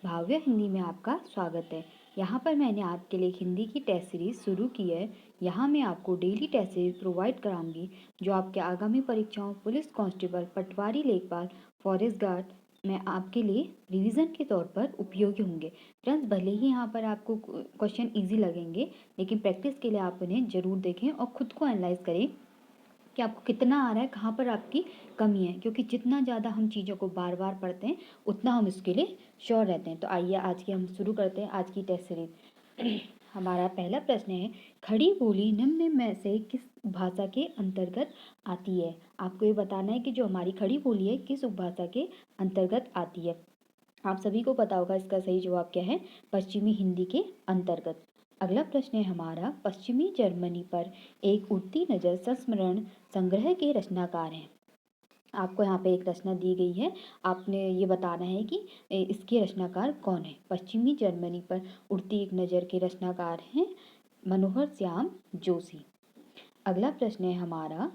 भाव्य हिंदी में आपका स्वागत है। यहाँ पर मैंने आपके लिए हिंदी की टेस्ट सीरीज शुरू की है। यहाँ मैं आपको डेली टेस्ट सीरीज प्रोवाइड कराऊंगी जो आपके आगामी परीक्षाओं पुलिस कांस्टेबल, पटवारी, लेखपाल, फॉरेस्ट गार्ड में आपके लिए रिवीजन के तौर पर उपयोगी होंगे। फ्रेंड्स, भले ही यहाँ पर आपको क्वेश्चन ईजी लगेंगे, लेकिन प्रैक्टिस के लिए आप उन्हें ज़रूर देखें और खुद को एनालाइज करें कि आपको कितना आ रहा है, कहाँ पर आपकी कमी है, क्योंकि जितना ज़्यादा हम चीज़ों को बार बार पढ़ते हैं उतना हम इसके लिए श्योर रहते हैं। तो आइए आज की हम शुरू करते हैं आज की टेस्ट सीरीज। हमारा पहला प्रश्न है, खड़ी बोली निम्न में से किस भाषा के अंतर्गत आती है। आपको ये बताना है कि जो हमारी खड़ी बोली है किस उपभाषा के अंतर्गत आती है। आप सभी को पता होगा इसका सही जवाब क्या है, पश्चिमी हिंदी के अंतर्गत। अगला प्रश्न है हमारा, पश्चिमी जर्मनी पर एक उड़ती नज़र संस्मरण संग्रह के रचनाकार हैं। आपको यहाँ पे एक रचना दी गई है, आपने ये बताना है कि इसके रचनाकार कौन है। पश्चिमी जर्मनी पर उड़ती एक नज़र के रचनाकार हैं मनोहर श्याम जोशी। अगला प्रश्न है हमारा,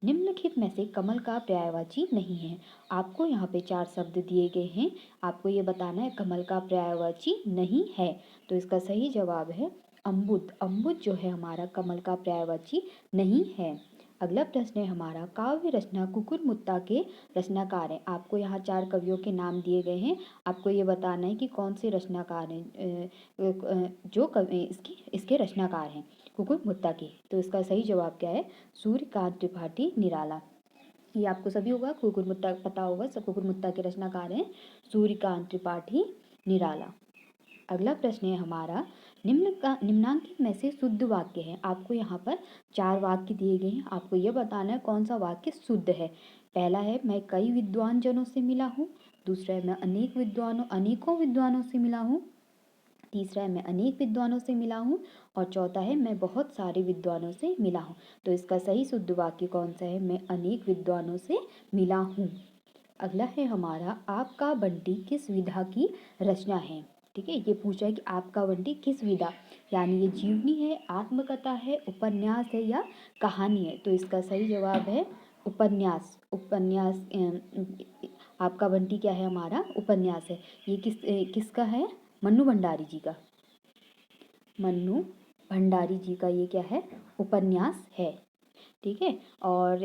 निम्नलिखित में से कमल का पर्यायवाची नहीं है। आपको यहाँ पे 4 शब्द दिए गए हैं, आपको ये बताना है कमल का पर्यायवाची नहीं है। तो इसका सही जवाब है अम्बुद। अम्बुद जो है हमारा कमल का पर्यायवाची नहीं है। अगला प्रश्न है हमारा, काव्य रचना कुकुरमुत्ता के रचनाकार हैं। आपको यहाँ 4 कवियों के नाम दिए गए हैं, आपको ये बताना है कि कौन से रचनाकार हैं जो कवि इसके रचनाकार हैं कुकुरमुत्ता के। तो इसका सही जवाब क्या है, सूर्यकांत त्रिपाठी निराला। ये आपको सभी होगा, कुकुरमुत्ता पता होगा, सब कुकुरमुत्ता के रचनाकार हैं सूर्यकांत त्रिपाठी निराला। अगला प्रश्न है हमारा, निम्नांकित में से शुद्ध वाक्य है। आपको यहाँ पर 4 वाक्य दिए गए हैं, आपको यह बताना है कौन सा वाक्य शुद्ध है। पहला है, मैं कई विद्वान जनों से मिला हूँ। दूसरा है, मैं अनेकों विद्वानों से मिला हूँ। तीसरा है, मैं अनेक विद्वानों से मिला हूँ। और चौथा है, मैं बहुत सारे विद्वानों से मिला हूँ। तो इसका सही शुद्ध वाक्य कौन सा है, मैं अनेक विद्वानों से मिला हूँ। अगला है हमारा, आपका बंटी किस विधा की रचना है। ठीक है, ये पूछा है कि आपका बंटी किस विधा, यानी ये जीवनी है, आत्मकथा है, उपन्यास है या कहानी है। तो इसका सही जवाब है उपन्यास। उपन्यास आपका बंटी क्या है, हमारा उपन्यास है। ये किसका है, मन्नू भंडारी जी का। मन्नू भंडारी जी का ये क्या है, उपन्यास है। ठीक है, और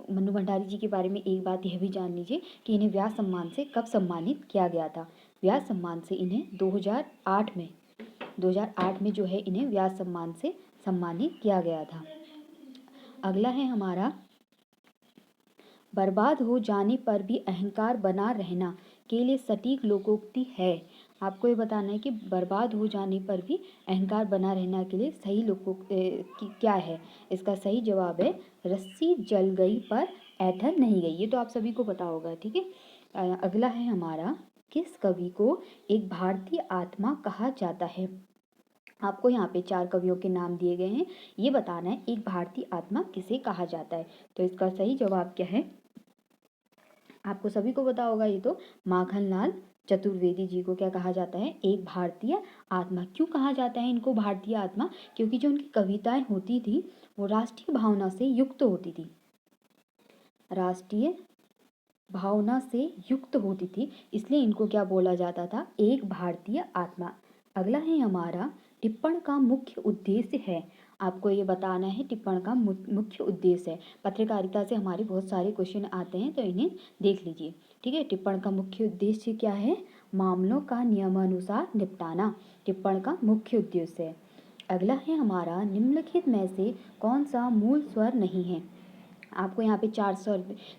मन्नू भंडारी जी के बारे में एक बात यह भी जान लीजिए कि इन्हें व्यास सम्मान से कब सम्मानित किया गया था। व्यास सम्मान से इन्हें 2008 में जो है इन्हें व्यास सम्मान से सम्मानित किया गया था। अगला है हमारा, बर्बाद हो जाने पर भी अहंकार बना रहना के लिए सटीक लोकोक्ति है। आपको ये बताना है कि बर्बाद हो जाने पर भी अहंकार बना रहना के लिए सही लोकोक्ति क्या है। इसका सही जवाब है, रस्सी जल गई पर ऐंठन नहीं गई। ये तो आप सभी को पता होगा। ठीक है, अगला है हमारा, किस कवि को एक भारतीय आत्मा कहा जाता है। आपको यहाँ पे 4 कवियों के नाम दिए गए हैं, ये बताना है एक भारतीय आत्मा किसे कहा जाता है। तो इसका सही जवाब क्या है, आपको सभी को पता होगा, ये तो माखनलाल चतुर्वेदी जी को क्या कहा जाता है, एक भारतीय आत्मा। क्यों कहा जाता है इनको भारतीय आत्मा, क्योंकि जो उनकी कविताएं होती थी वो राष्ट्रीय भावना से युक्त होती थी, राष्ट्रीय भावना से युक्त होती थी, इसलिए इनको क्या बोला जाता था, एक भारतीय आत्मा। अगला है हमारा, टिप्पण का मुख्य उद्देश्य है। आपको ये बताना है टिप्पण का मुख्य उद्देश्य है। पत्रकारिता से हमारे बहुत सारे क्वेश्चन आते हैं, तो इन्हें देख लीजिए। ठीक है, टिप्पण का मुख्य उद्देश्य क्या है, मामलों का नियमानुसार निपटाना टिप्पण का मुख्य उद्देश्य है। अगला है हमारा, निम्नलिखित में से कौन सा मूल स्वर नहीं है। आपको यहाँ पे 4 स्वर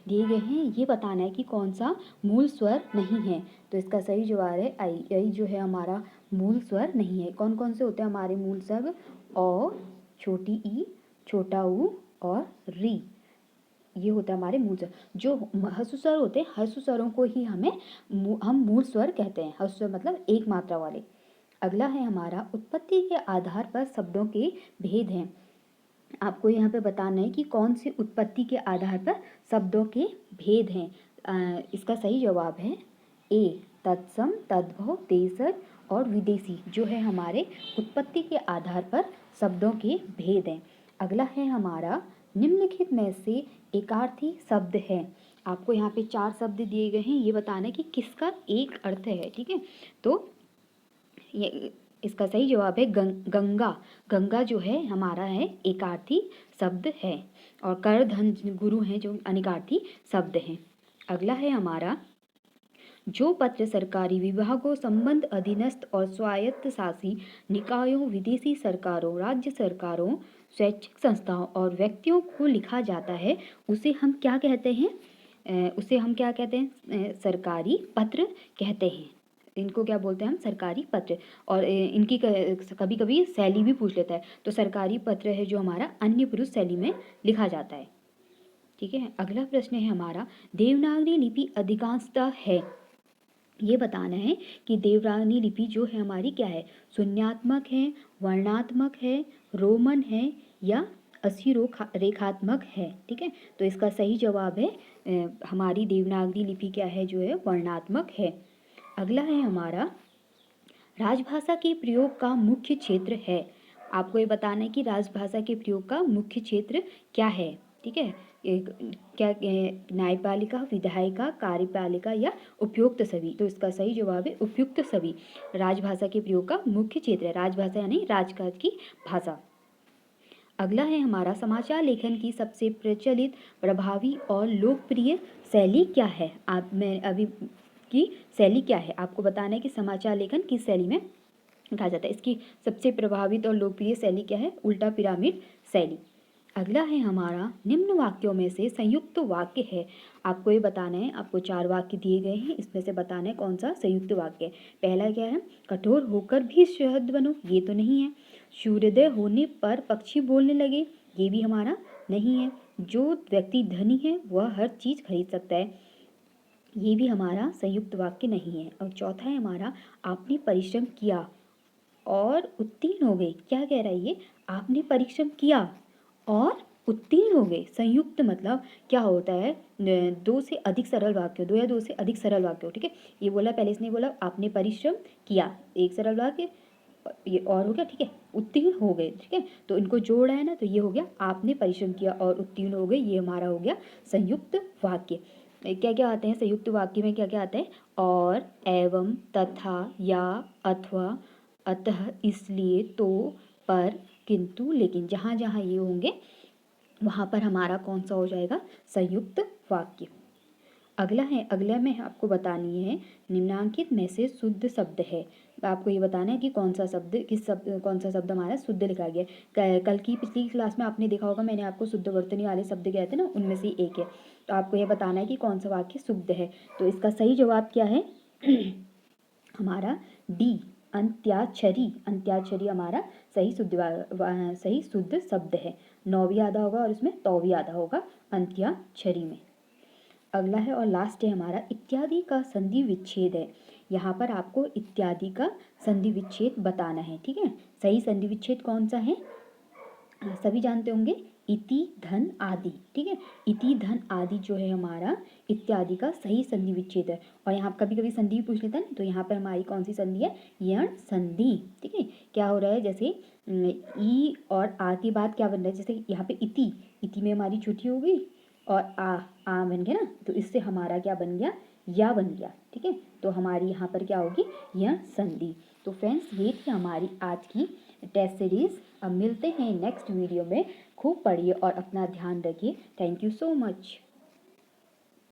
दिए गए हैं, ये बताना है कि कौन सा मूल स्वर नहीं है। तो इसका सही जवाब है आई। आई जो है हमारा मूल स्वर नहीं है। कौन कौन से होते हैं हमारे मूल स्वर, औ, छोटी ई, छोटा ऊ और री, ये होता है हमारे मूल स्वर। जो ह्रस्व स्वर होते हैं, ह्रस्व स्वरों को ही हम मूल स्वर कहते हैं। ह्रस्व स्वर मतलब एक मात्रा वाले। अगला है हमारा, उत्पत्ति के आधार पर शब्दों के भेद हैं। आपको यहाँ पे बताना है कि कौन सी उत्पत्ति के आधार पर शब्दों के भेद हैं। इसका सही जवाब है ए, तत्सम, तद्भव, देशज और विदेशी जो है हमारे उत्पत्ति के आधार पर शब्दों के भेद हैं। अगला है हमारा, निम्नलिखित में से एकार्थी शब्द है। आपको यहाँ पे 4 शब्द दिए गए हैं, ये बताना है कि किसका एक अर्थ है, ठीक है। तो ये इसका सही जवाब है गंगा। गंगा जो है हमारा है एकार्थी शब्द है, और कर धन गुरु हैं जो अनिकार्थी शब्द हैं। अगला है हमारा, जो पत्र सरकारी विभागों, संबंध अधीनस्थ और स्वायत्त शासी निकायों, विदेशी सरकारों, राज्य सरकारों, स्वैच्छिक संस्थाओं और व्यक्तियों को लिखा जाता है, उसे हम क्या कहते हैं? सरकारी पत्र कहते हैं। इनको क्या बोलते हैं हम? सरकारी पत्र। और इनकी कभी कभी शैली भी पूछ लेता है, तो सरकारी पत्र है जो हमारा अन्य पुरुष शैली में लिखा जाता है, ठीक है। अगला प्रश्न है हमारा, देवनागरी लिपि अधिकांशतः है, ये बताना है कि देवनागरी लिपि जो है हमारी क्या है? शून्यात्मक है, वर्णात्मक है, रोमन है या रेखात्मक है, ठीक है। तो इसका सही जवाब है हमारी देवनागरी लिपि क्या है जो है? वर्णात्मक है। अगला है हमारा, राजभाषा के प्रयोग का मुख्य क्षेत्र है। आपको ये बताना है कि राजभाषा के प्रयोग का मुख्य क्षेत्र क्या है, ठीक है। क्या न्यायपालिका, विधायिका, कार्यपालिका या उपयुक्त सभी? तो इसका सही जवाब है उपयुक्त सभी राजभाषा के प्रयोग का मुख्य क्षेत्र है। राजभाषा यानी राजकाज की भाषा। अगला है हमारा, समाचार लेखन की सबसे प्रचलित, प्रभावी और लोकप्रिय शैली क्या है? की शैली क्या है? आपको बताना है कि समाचार लेखन किस शैली में कहा जाता है। इसकी सबसे प्रभावित और लोकप्रिय शैली क्या है? उल्टा पिरामिड शैली। अगला है हमारा, निम्न वाक्यों में से संयुक्त वाक्य है। आपको ये बताना है, आपको 4 वाक्य दिए गए हैं, इसमें से बताना है कौन सा संयुक्त वाक्य है। पहला क्या है? कठोर होकर भी शहद बनो, ये तो नहीं है। सूर्योदय होने पर पक्षी बोलने लगे, ये भी हमारा नहीं है। जो व्यक्ति धनी है वह हर चीज़ खरीद सकता है, ये भी हमारा संयुक्त वाक्य नहीं है। और चौथा है हमारा, आपने परिश्रम किया और उत्तीर्ण हो गए। क्या कह रहा है ये? आपने परिश्रम किया और उत्तीर्ण हो गए। संयुक्त मतलब क्या होता है? 2 से अधिक सरल वाक्य, 2 या 2 से अधिक सरल वाक्य, ठीक है। ये बोला, पहले इसने बोला आपने परिश्रम किया, एक सरल वाक्य, ये और हो गया, ठीक है, उत्तीर्ण हो गए, ठीक है। तो इनको जोड़ा है ना, तो ये हो गया आपने परिश्रम किया और उत्तीर्ण हो गए, ये हमारा हो गया संयुक्त वाक्य। क्या क्या आते हैं संयुक्त वाक्य में? क्या क्या आता है? और, एवं, तथा, या, अथवा, अतः, इसलिए, तो, पर, किंतु, लेकिन। जहाँ जहाँ ये होंगे वहाँ पर हमारा कौन सा हो जाएगा? संयुक्त वाक्य। अगला में आपको बतानी है, निम्नांकित में से शुद्ध शब्द है। आपको ये बताना है कि कौन सा शब्द हमारा शुद्ध लिखा गया है। कल की पिछली क्लास में आपने देखा होगा, मैंने आपको शुद्ध वर्तनी वाले शब्द कहते हैं ना, उनमें से एक है। तो आपको ये बताना है कि कौन सा वाक्य शुद्ध है। तो इसका सही जवाब क्या है? हमारा डी, अंत्याक्षरी हमारा सही शुद्ध शब्द है। नौ भी आधा होगा और इसमें तो भी आधा होगा अंत्याक्षरी में। अगला है और लास्ट है हमारा, इत्यादि का संधि विच्छेद है। यहाँ पर आपको इत्यादि का संधि विच्छेद बताना है, ठीक है। सही संधि विच्छेद कौन सा है? सभी जानते होंगे, इति धन आदि, ठीक है। इति धन आदि जो है हमारा इत्यादि का सही संधि विच्छेद है। और यहाँ कभी कभी संधि भी पूछ लेता है, तो यहाँ पर हमारी कौन सी संधि है? यण संधि, ठीक है। क्या हो रहा है? जैसे ई और आ के बाद क्या बन रहा है? जैसे यहाँ पे इति में हमारी छुट्टी हो गई और आ बन गया ना, तो इससे हमारा क्या बन गया? या बन गया, ठीक है। तो हमारी यहाँ पर क्या होगी? यह संधि। तो फ्रेंड्स, ये थी हमारी आज की टेस्ट सीरीज। अब मिलते हैं नेक्स्ट वीडियो में। खूब पढ़िए और अपना ध्यान रखिए। Thank you so much.